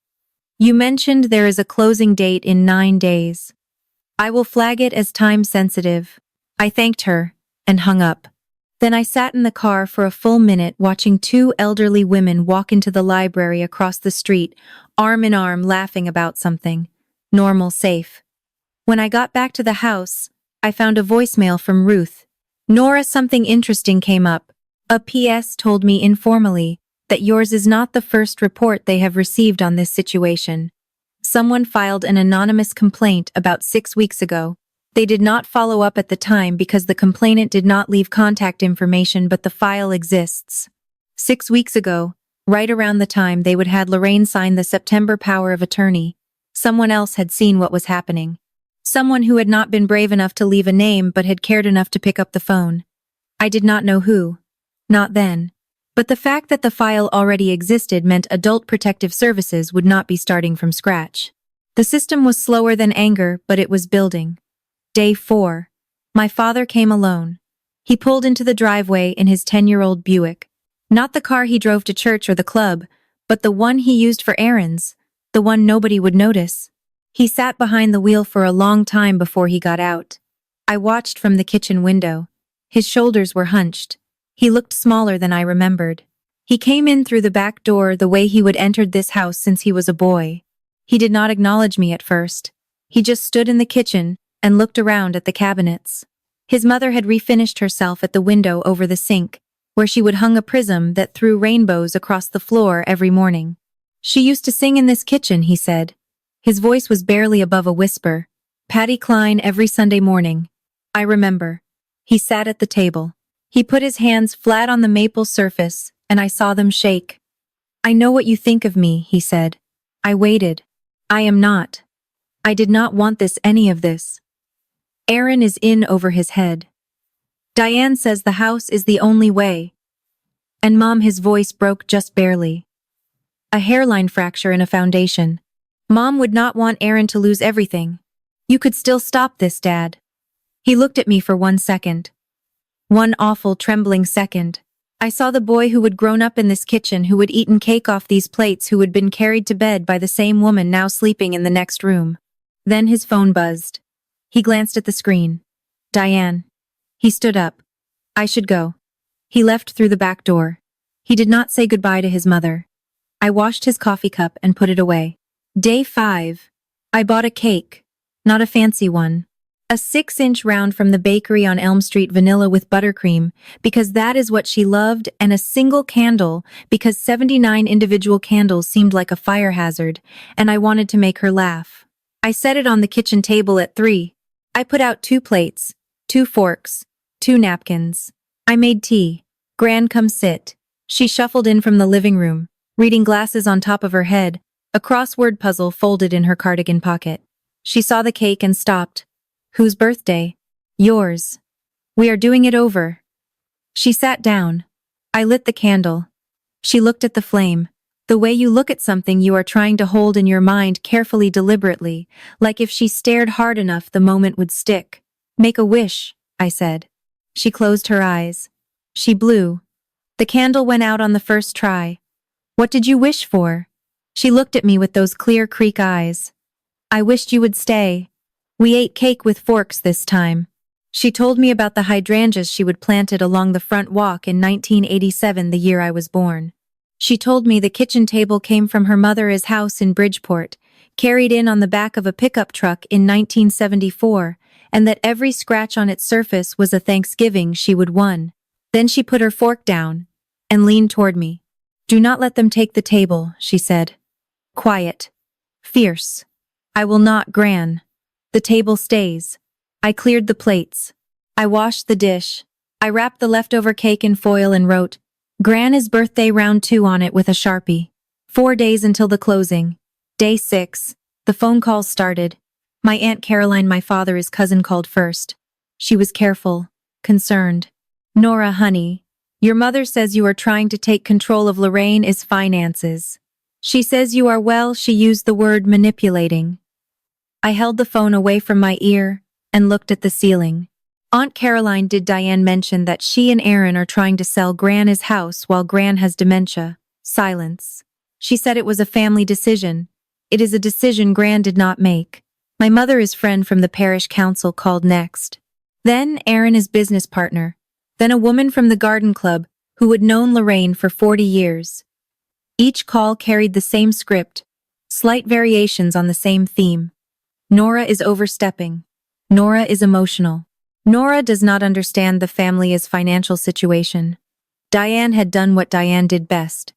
You mentioned there is a closing date in 9 days. I will flag it as time-sensitive. I thanked her and hung up. Then I sat in the car for a full minute watching 2 elderly women walk into the library across the street, arm in arm, laughing about something. Normal, safe. When I got back to the house, I found a voicemail from Ruth. Nora, something interesting came up. A PS told me informally that yours is not the first report they have received on this situation. Someone filed an anonymous complaint about 6 weeks ago. They did not follow up at the time because the complainant did not leave contact information, but the file exists. 6 weeks ago, right around the time they would had Lorraine sign the September power of attorney, someone else had seen what was happening. Someone who had not been brave enough to leave a name but had cared enough to pick up the phone. I did not know who. Not then. But the fact that the file already existed meant Adult Protective Services would not be starting from scratch. The system was slower than anger, but it was building. Day 4. My father came alone. He pulled into the driveway in his 10-year-old Buick. Not the car he drove to church or the club, but the one he used for errands, the one nobody would notice. He sat behind the wheel for a long time before he got out. I watched from the kitchen window. His shoulders were hunched. He looked smaller than I remembered. He came in through the back door the way he would entered this house since he was a boy. He did not acknowledge me at first. He just stood in the kitchen and looked around at the cabinets. His mother had refinished herself at the window over the sink, where she would hung a prism that threw rainbows across the floor every morning. She used to sing in this kitchen, he said. His voice was barely above a whisper. Patty Klein every Sunday morning. I remember. He sat at the table. He put his hands flat on the maple surface, and I saw them shake. I know what you think of me, he said. I waited. I am not. I did not want any of this. Aaron is in over his head. Diane says the house is the only way. And Mom, his voice broke just barely. A hairline fracture in a foundation. Mom would not want Aaron to lose everything. You could still stop this, Dad. He looked at me for 1 second. 1 awful, trembling second. I saw the boy who had grown up in this kitchen, who had eaten cake off these plates, who had been carried to bed by the same woman now sleeping in the next room. Then his phone buzzed. He glanced at the screen. Diane. He stood up. I should go. He left through the back door. He did not say goodbye to his mother. I washed his coffee cup and put it away. Day 5. I bought a cake. Not a fancy one. A 6-inch round from the bakery on Elm Street, vanilla with buttercream, because that is what she loved, and a single candle, because 79 individual candles seemed like a fire hazard, and I wanted to make her laugh. I set it on the kitchen table at 3. I put out 2 plates, 2 forks, 2 napkins. I made tea. Gran, come sit. She shuffled in from the living room, reading glasses on top of her head, a crossword puzzle folded in her cardigan pocket. She saw the cake and stopped. Whose birthday? Yours. We are doing it over. She sat down. I lit the candle. She looked at the flame. The way you look at something you are trying to hold in your mind carefully, deliberately, like if she stared hard enough the moment would stick. Make a wish, I said. She closed her eyes. She blew. The candle went out on the first try. What did you wish for? She looked at me with those clear creek eyes. I wished you would stay. We ate cake with forks this time. She told me about the hydrangeas she would planted along the front walk in 1987, the year I was born. She told me the kitchen table came from her mother's house in Bridgeport, carried in on the back of a pickup truck in 1974, and that every scratch on its surface was a Thanksgiving she would won. Then she put her fork down and leaned toward me. Do not let them take the table, she said. Quiet. Fierce. I will not, Gran. The table stays. I cleared the plates. I washed the dish. I wrapped the leftover cake in foil and wrote, Gran's birthday round 2 on it with a Sharpie. 4 days until the closing. Day 6. The phone calls started. My Aunt Caroline, my father's cousin, called first. She was careful, concerned. Nora, honey, your mother says you are trying to take control of Lorraine's finances. She says you are, well, she used the word manipulating. I held the phone away from my ear and looked at the ceiling. Aunt Caroline, did Diane mention that she and Aaron are trying to sell Gran's house while Gran has dementia? Silence. She said it was a family decision. It is a decision Gran did not make. My mother's friend from the parish council called next. Then Aaron's business partner. Then a woman from the garden club who had known Lorraine for 40 years. Each call carried the same script, slight variations on the same theme. Nora is overstepping. Nora is emotional. Nora does not understand the family's financial situation. Diane had done what Diane did best.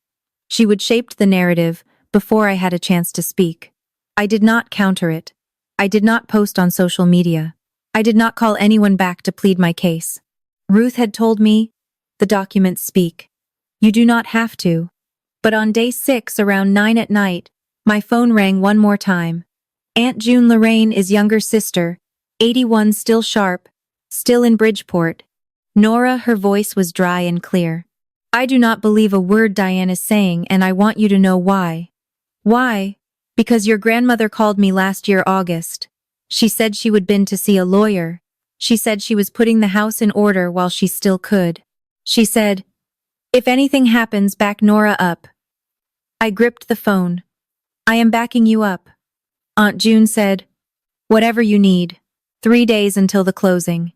She would shape the narrative before I had a chance to speak. I did not counter it. I did not post on social media. I did not call anyone back to plead my case. Ruth had told me, the documents speak. You do not have to. But on day 6 around 9 at night, my phone rang one more time. Aunt June, Lorraine's younger sister, 81, still sharp, still in Bridgeport. Nora, her voice was dry and clear. I do not believe a word Diane is saying, and I want you to know why. Why? Because your grandmother called me last year, August. She said she would been to see a lawyer. She said she was putting the house in order while she still could. She said, if anything happens, back Nora up. I gripped the phone. I am backing you up. Aunt June said, whatever you need. 3 days until the closing.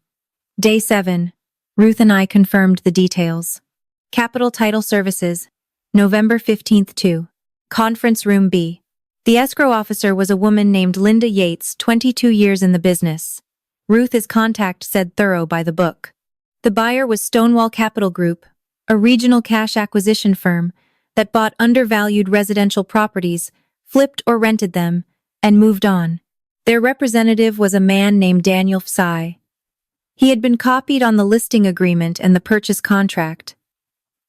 Day 7. Ruth and I confirmed the details. Capital Title Services, November 15th 2. Conference Room B. The escrow officer was a woman named Linda Yates, 22 years in the business. Ruth's contact said thorough by the book. The buyer was Stonewall Capital Group, a regional cash acquisition firm that bought undervalued residential properties, flipped or rented them, and moved on. Their representative was a man named Daniel Fsai. He had been copied on the listing agreement and the purchase contract.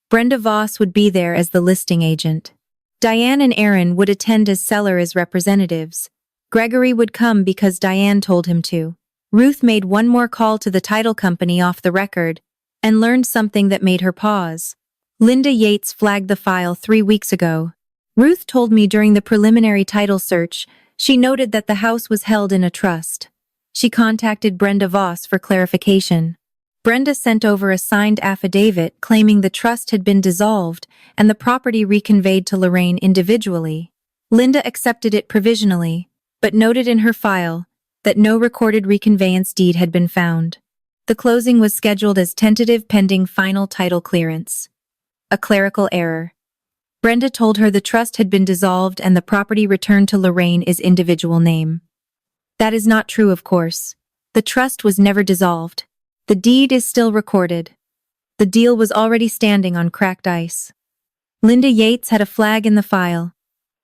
Brenda Voss would be there as the listing agent. Diane and Aaron would attend as sellers' representatives. Gregory would come because Diane told him to. Ruth made one more call to the title company off the record and learned something that made her pause. Linda Yates flagged the file 3 weeks ago. Ruth told me during the preliminary title search, she noted that the house was held in a trust. She contacted Brenda Voss for clarification. Brenda sent over a signed affidavit claiming the trust had been dissolved and the property reconveyed to Lorraine individually. Linda accepted it provisionally, but noted in her file that no recorded reconveyance deed had been found. The closing was scheduled as tentative pending final title clearance. A clerical error. Brenda told her the trust had been dissolved and the property returned to Lorraine's individual name. That is not true, of course. The trust was never dissolved. The deed is still recorded. The deal was already standing on cracked ice. Linda Yates had a flag in the file.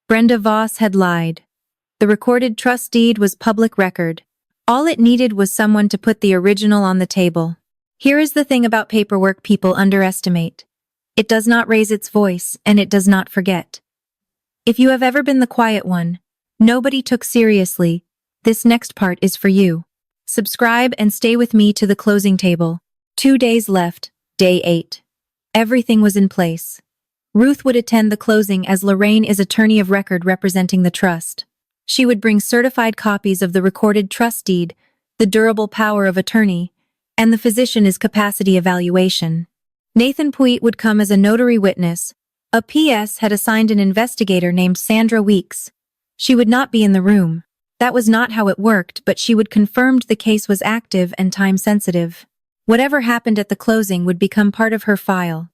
Brenda Voss had lied. The recorded trust deed was public record. All it needed was someone to put the original on the table. Here is the thing about paperwork people underestimate. It does not raise its voice, and it does not forget. If you have ever been the quiet one, nobody took seriously, this next part is for you. Subscribe and stay with me to the closing table. 2 days left, day 8. Everything was in place. Ruth would attend the closing as Lorraine is attorney of record representing the trust. She would bring certified copies of the recorded trust deed, the durable power of attorney, and the physician's capacity evaluation. Nathan Puig would come as a notary witness. A PS had assigned an investigator named Sandra Weeks. She would not be in the room. That was not how it worked, but she would confirm the case was active and time-sensitive. Whatever happened at the closing would become part of her file.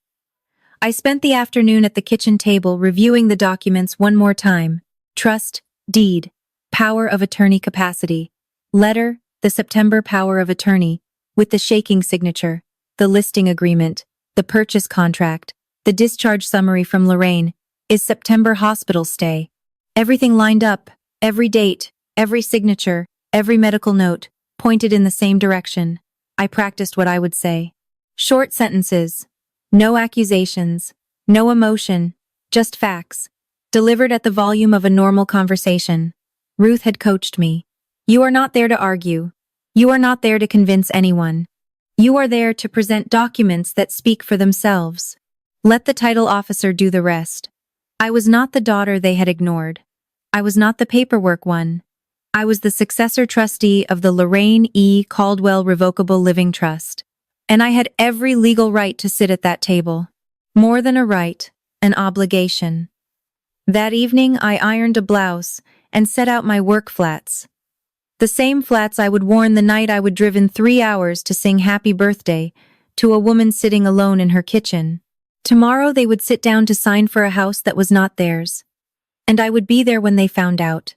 I spent the afternoon at the kitchen table reviewing the documents one more time. Trust, deed, power of attorney capacity, letter, the September power of attorney, with the shaking signature, the listing agreement, the purchase contract, the discharge summary from Lorraine, is September hospital stay. Everything lined up, every date, every signature, every medical note, pointed in the same direction. I practiced what I would say. Short sentences. No accusations. No emotion. Just facts. Delivered at the volume of a normal conversation. Ruth had coached me. You are not there to argue. You are not there to convince anyone. You are there to present documents that speak for themselves. Let the title officer do the rest. I was not the daughter they had ignored. I was not the paperwork one. I was the successor trustee of the Lorraine E. Caldwell Revocable Living Trust. And I had every legal right to sit at that table. More than a right, an obligation. That evening I ironed a blouse and set out my work flats. The same flats I would worn the night I would driven 3 hours to sing happy birthday to a woman sitting alone in her kitchen. Tomorrow they would sit down to sign for a house that was not theirs. And I would be there when they found out.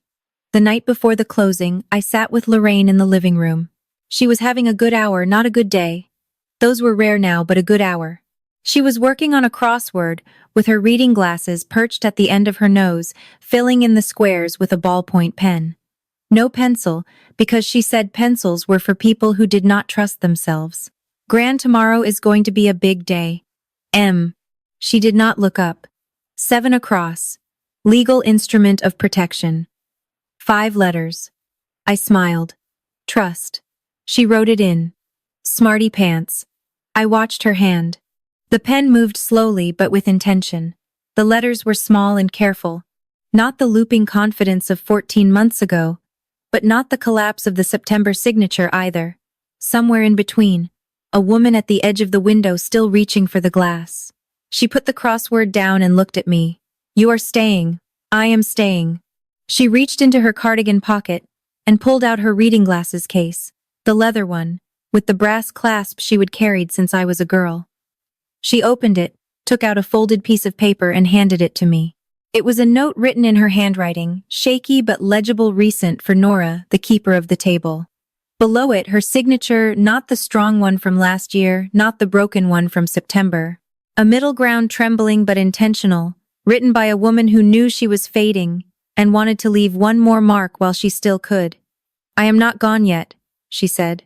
The night before the closing, I sat with Lorraine in the living room. She was having a good hour, not a good day. Those were rare now, but a good hour. She was working on a crossword, with her reading glasses perched at the end of her nose, filling in the squares with a ballpoint pen. No pencil, because she said pencils were for people who did not trust themselves. Gran, tomorrow is going to be a big day. She did not look up. 7 across. Legal instrument of protection. 5 letters. I smiled. Trust. She wrote it in. Smarty pants. I watched her hand. The pen moved slowly but with intention. The letters were small and careful. Not the looping confidence of 14 months ago, but not the collapse of the September signature either. Somewhere in between, a woman at the edge of the window still reaching for the glass. She put the crossword down and looked at me. You are staying. I am staying. She reached into her cardigan pocket and pulled out her reading glasses case, the leather one, with the brass clasp she would carried since I was a girl. She opened it, took out a folded piece of paper and handed it to me. It was a note written in her handwriting, shaky but legible, recent for Nora, the keeper of the table. Below it, her signature, not the strong one from last year, not the broken one from September. A middle ground, trembling but intentional, written by a woman who knew she was fading and wanted to leave one more mark while she still could. I am not gone yet, she said.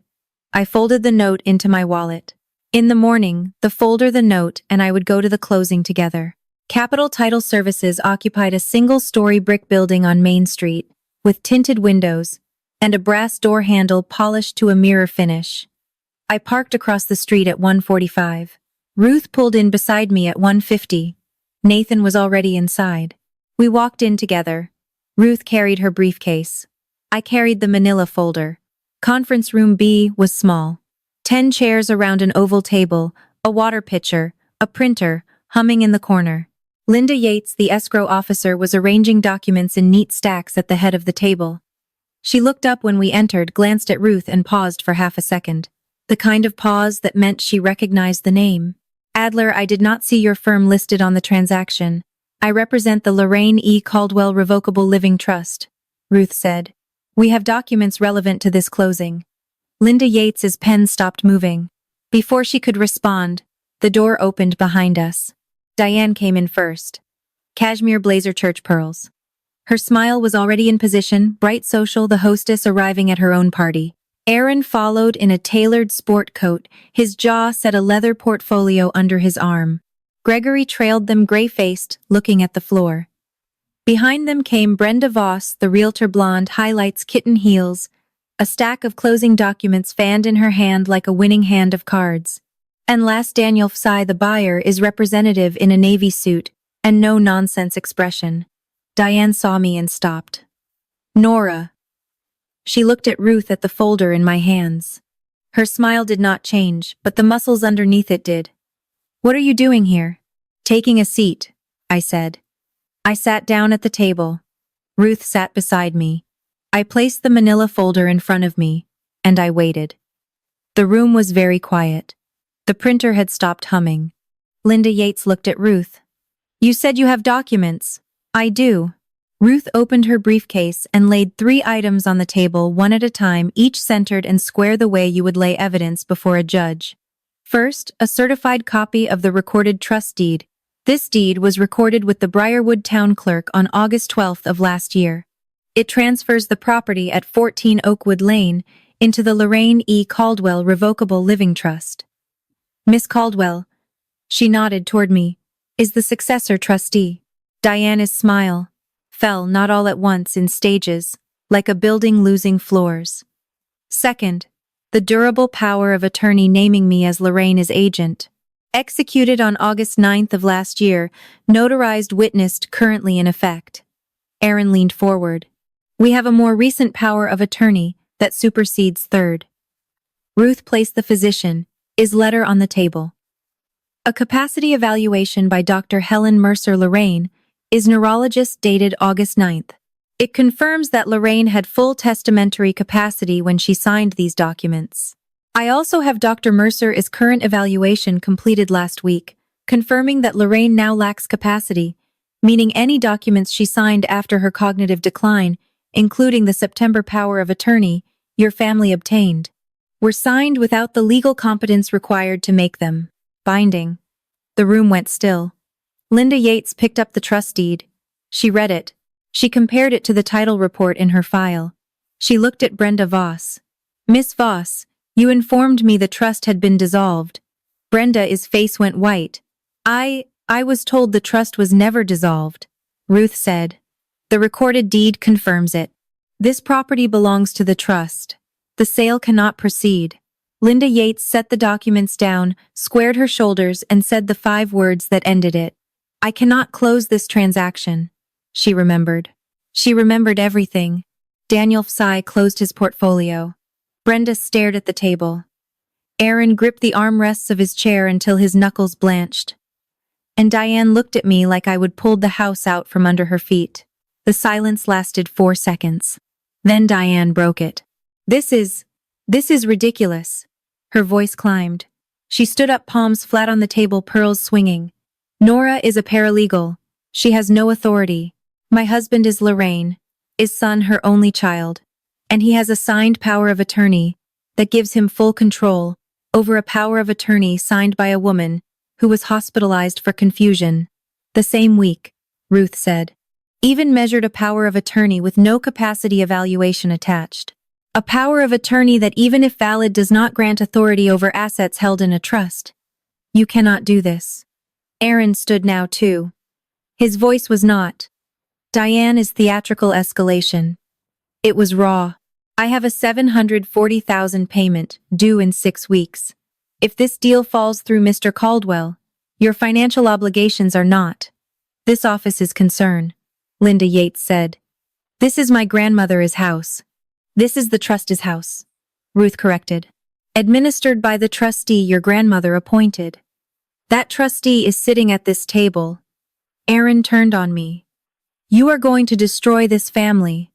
I folded the note into my wallet. In the morning, the folder, the note, and I would go to the closing together. Capital Title Services occupied a single-story brick building on Main Street, with tinted windows, and a brass door handle polished to a mirror finish. I parked across the street at 1:45. Ruth pulled in beside me at 1:50. Nathan was already inside. We walked in together. Ruth carried her briefcase. I carried the manila folder. Conference room B was small. 10 chairs around an oval table, a water pitcher, a printer, humming in the corner. Linda Yates, the escrow officer, was arranging documents in neat stacks at the head of the table. She looked up when we entered, glanced at Ruth, and paused for half a second. The kind of pause that meant she recognized the name. Adler, I did not see your firm listed on the transaction. I represent the Lorraine E. Caldwell Revocable Living Trust, Ruth said. We have documents relevant to this closing. Linda Yates's pen stopped moving. Before she could respond, the door opened behind us. Diane came in first. Cashmere blazer, church pearls. Her smile was already in position, bright social, the hostess arriving at her own party. Aaron followed in a tailored sport coat, his jaw set, a leather portfolio under his arm. Gregory trailed them, gray-faced, looking at the floor. Behind them came Brenda Voss, the realtor, blonde, highlights, kitten heels, a stack of closing documents fanned in her hand like a winning hand of cards. And last, Daniel Fsai, the buyer, is representative in a navy suit, and no nonsense expression. Diane saw me and stopped. Nora. She looked at Ruth at the folder in my hands. Her smile did not change, but the muscles underneath it did. What are you doing here? Taking a seat, I said. I sat down at the table. Ruth sat beside me. I placed the manila folder in front of me, and I waited. The room was very quiet. The printer had stopped humming. Linda Yates looked at Ruth. You said you have documents. I do. Ruth opened her briefcase and laid 3 items on the table one at a time, each centered and square the way you would lay evidence before a judge. First, a certified copy of the recorded trust deed. This deed was recorded with the Briarwood town clerk on August 12th of last year. It transfers the property at 14 Oakwood Lane into the Lorraine E. Caldwell Revocable Living Trust. Miss Caldwell, she nodded toward me, is the successor trustee. Diana's smile fell not all at once in stages, like a building losing floors. Second, the durable power of attorney naming me as Lorraine's agent. Executed on August 9th of last year, notarized witnessed currently in effect. Aaron leaned forward. We have a more recent power of attorney that supersedes third. Ruth placed the physician, his letter on the table. A capacity evaluation by Dr. Helen Mercer Lorraine is neurologist dated August 9th. It confirms that Lorraine had full testamentary capacity when she signed these documents. I also have Dr. Mercer's current evaluation completed last week, confirming that Lorraine now lacks capacity, meaning any documents she signed after her cognitive decline, including the September power of attorney your family obtained, were signed without the legal competence required to make them binding. The room went still. Linda Yates picked up the trust deed. She read it. She compared it to the title report in her file. She looked at Brenda Voss. Miss Voss, you informed me the trust had been dissolved. Brenda's face went white. I was told the trust was never dissolved. Ruth said. The recorded deed confirms it. This property belongs to the trust. The sale cannot proceed. Linda Yates set the documents down, squared her shoulders, and said the 5 words that ended it. I cannot close this transaction. She remembered. She remembered everything. Daniel Fsai closed his portfolio. Brenda stared at the table. Aaron gripped the armrests of his chair until his knuckles blanched. And Diane looked at me like I would pull the house out from under her feet. The silence lasted 4 seconds. Then Diane broke it. This is ridiculous. Her voice climbed. She stood up, palms flat on the table, pearls swinging. Nora is a paralegal. She has no authority. My husband is Lorraine, his son her only child, and he has a signed power of attorney that gives him full control over a power of attorney signed by a woman who was hospitalized for confusion. The same week, Ruth said. Even measured a power of attorney with no capacity evaluation attached. A power of attorney that even if valid does not grant authority over assets held in a trust. You cannot do this. Aaron stood now too. His voice was not. Diane's theatrical escalation. It was raw. I have a $740,000 payment due in 6 weeks. If this deal falls through, Mr. Caldwell, your financial obligations are not. This office is concern, Linda Yates said. This is my grandmother's house. This is the trust's house, Ruth corrected. Administered by the trustee your grandmother appointed. That trustee is sitting at this table. Aaron turned on me. You are going to destroy this family.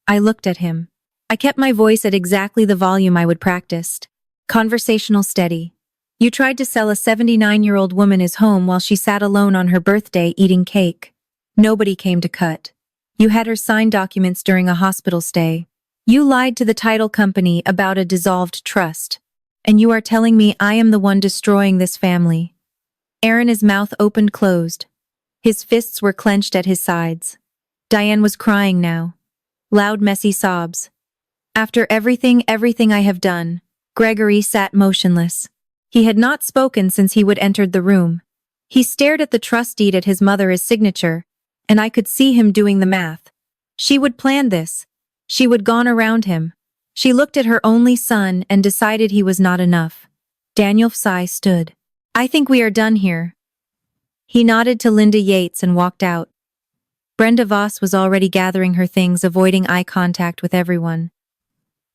I looked at him. I kept my voice at exactly the volume I would practiced. Conversational steady. You tried to sell a 79-year-old woman his home while she sat alone on her birthday eating cake. Nobody came to cut. You had her sign documents during a hospital stay. You lied to the title company about a dissolved trust. And you are telling me I am the one destroying this family. Aaron's mouth opened closed. His fists were clenched at his sides. Diane was crying now. Loud, messy sobs. After everything I have done, Gregory sat motionless. He had not spoken since he would entered the room. He stared at the trust deed at his mother's signature, and I could see him doing the math. She would plan this. She would gone around him. She looked at her only son and decided he was not enough. Daniel Fsai stood. I think we are done here. He nodded to Linda Yates and walked out. Brenda Voss was already gathering her things, avoiding eye contact with everyone.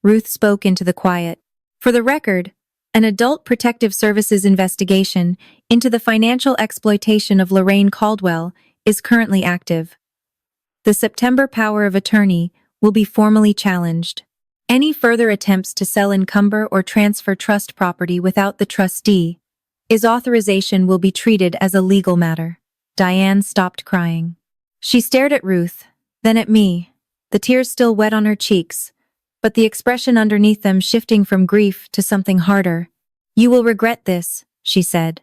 Ruth spoke into the quiet. For the record, an Adult Protective Services investigation into the financial exploitation of Lorraine Caldwell is currently active. The September power of attorney will be formally challenged. Any further attempts to sell, encumber, or transfer trust property without the trustee's authorization will be treated as a legal matter. Diane stopped crying. She stared at Ruth, then at me, the tears still wet on her cheeks, but the expression underneath them shifting from grief to something harder. You will regret this, she said.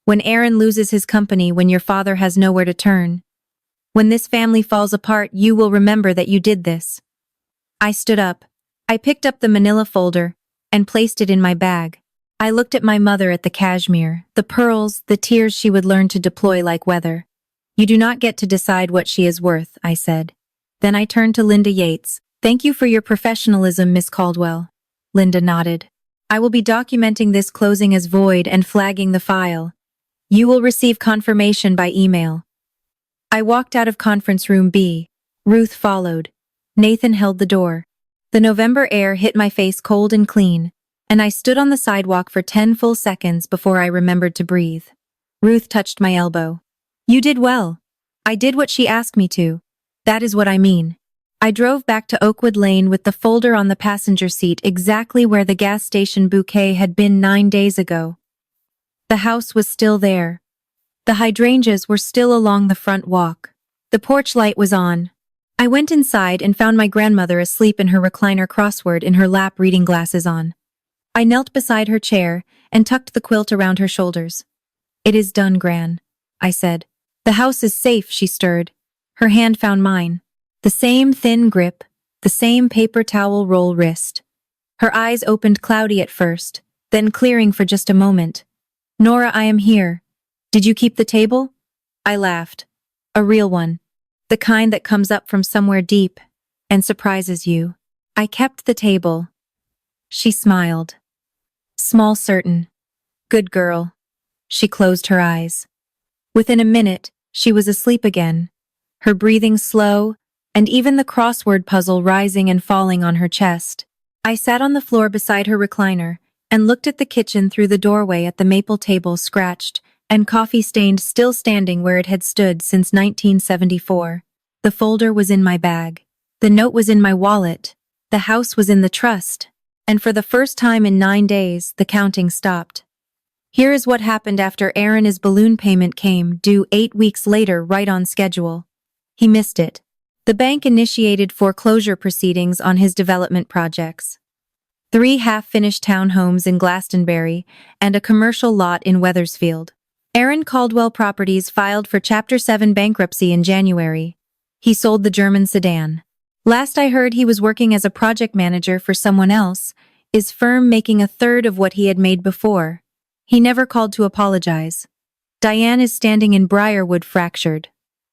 When Aaron loses his company, when your father has nowhere to turn, when this family falls apart, you will remember that you did this. I stood up. I picked up the manila folder and placed it in my bag. I looked at my mother, at the cashmere, the pearls, the tears she would learn to deploy like weather. You do not get to decide what she is worth, I said. Then I turned to Linda Yates. Thank you for your professionalism, Miss Caldwell. Linda nodded. I will be documenting this closing as void and flagging the file. You will receive confirmation by email. I walked out of conference room B. Ruth followed. Nathan held the door. The November air hit my face cold and clean, and I stood on the sidewalk for 10 full seconds before I remembered to breathe. Ruth touched my elbow. You did well. I did what she asked me to. That is what I mean. I drove back to Oakwood Lane with the folder on the passenger seat, exactly where the gas station bouquet had been 9 days ago. The house was still there. The hydrangeas were still along the front walk. The porch light was on. I went inside and found my grandmother asleep in her recliner, crossword in her lap, reading glasses on. I knelt beside her chair and tucked the quilt around her shoulders. It is done, Gran, I said. The house is safe, she stirred. Her hand found mine. The same thin grip, the same paper towel roll wrist. Her eyes opened cloudy at first, then clearing for just a moment. Nora, I am here. Did you keep the table? I laughed. A real one. The kind that comes up from somewhere deep and surprises you. I kept the table. She smiled. Small, certain. Good girl. She closed her eyes. Within a minute, she was asleep again, her breathing slow, and even the crossword puzzle rising and falling on her chest. I sat on the floor beside her recliner and looked at the kitchen through the doorway, at the maple table, scratched and coffee-stained, still standing where it had stood since 1974. The folder was in my bag. The note was in my wallet. The house was in the trust. And for the first time in 9 days, the counting stopped. Here is what happened after Aaron's balloon payment came due 8 weeks later, right on schedule. He missed it. The bank initiated foreclosure proceedings on his development projects. 3 half-finished townhomes in Glastonbury and a commercial lot in Wethersfield. Aaron Caldwell Properties filed for Chapter 7 bankruptcy in January. He sold the German sedan. Last I heard, he was working as a project manager for someone else, his firm making a third of what he had made before. He never called to apologize. Diane is standing in Briarwood, fractured.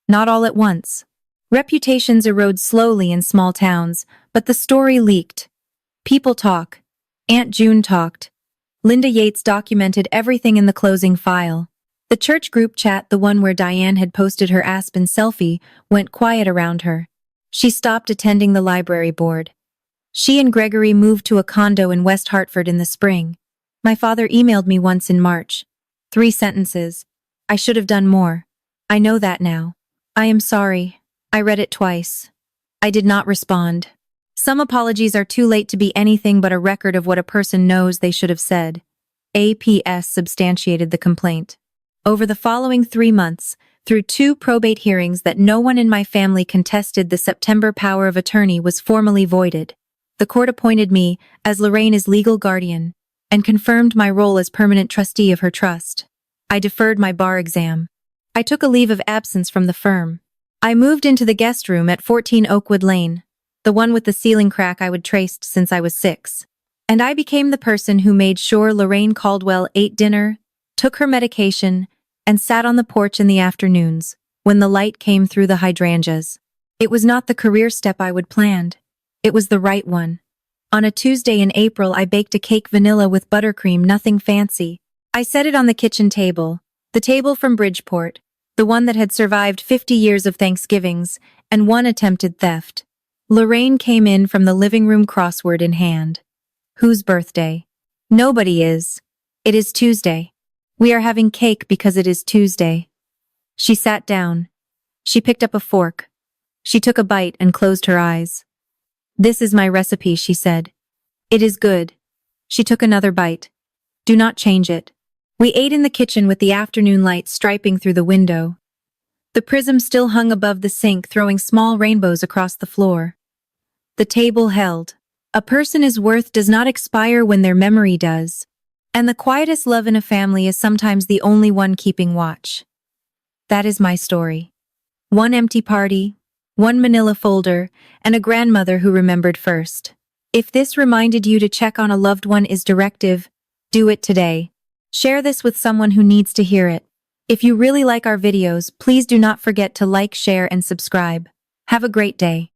Not all at once. Reputations erode slowly in small towns, but the story leaked. People talk. Aunt June talked. Linda Yates documented everything in the closing file. The church group chat, the one where Diane had posted her Aspen selfie, went quiet around her. She stopped attending the library board. She and Gregory moved to a condo in West Hartford in the spring. My father emailed me once in March. 3 sentences. I should have done more. I know that now. I am sorry. I read it twice. I did not respond. Some apologies are too late to be anything but a record of what a person knows they should have said. APS substantiated the complaint. Over the following 3 months, through 2 probate hearings that no one in my family contested, the September power of attorney was formally voided. The court appointed me as Lorraine's legal guardian and confirmed my role as permanent trustee of her trust. I deferred my bar exam. I took a leave of absence from the firm. I moved into the guest room at 14 Oakwood Lane, the one with the ceiling crack I would traced since I was 6. And I became the person who made sure Lorraine Caldwell ate dinner, took her medication, and sat on the porch in the afternoons, when the light came through the hydrangeas. It was not the career step I would planned. It was the right one. On a Tuesday in April, I baked a cake, vanilla with buttercream, nothing fancy. I set it on the kitchen table, The table from Bridgeport, the one that had survived 50 years of Thanksgivings and one attempted theft. Lorraine came in from the living room, crossword in hand. Whose birthday? Nobody is. It is Tuesday. We are having cake because it is Tuesday. She sat down. She picked up a fork. She took a bite and closed her eyes. This is my recipe, she said. It is good. She took another bite. Do not change it. We ate in the kitchen with the afternoon light striping through the window. The prism still hung above the sink, throwing small rainbows across the floor. The table held. A person's worth does not expire when their memory does. And the quietest love in a family is sometimes the only one keeping watch. That is my story. One empty party, one manila folder, and a grandmother who remembered first. If this reminded you to check on a loved one is directive, do it today. Share this with someone who needs to hear it. If you really like our videos, please do not forget to like, share, and subscribe. Have a great day.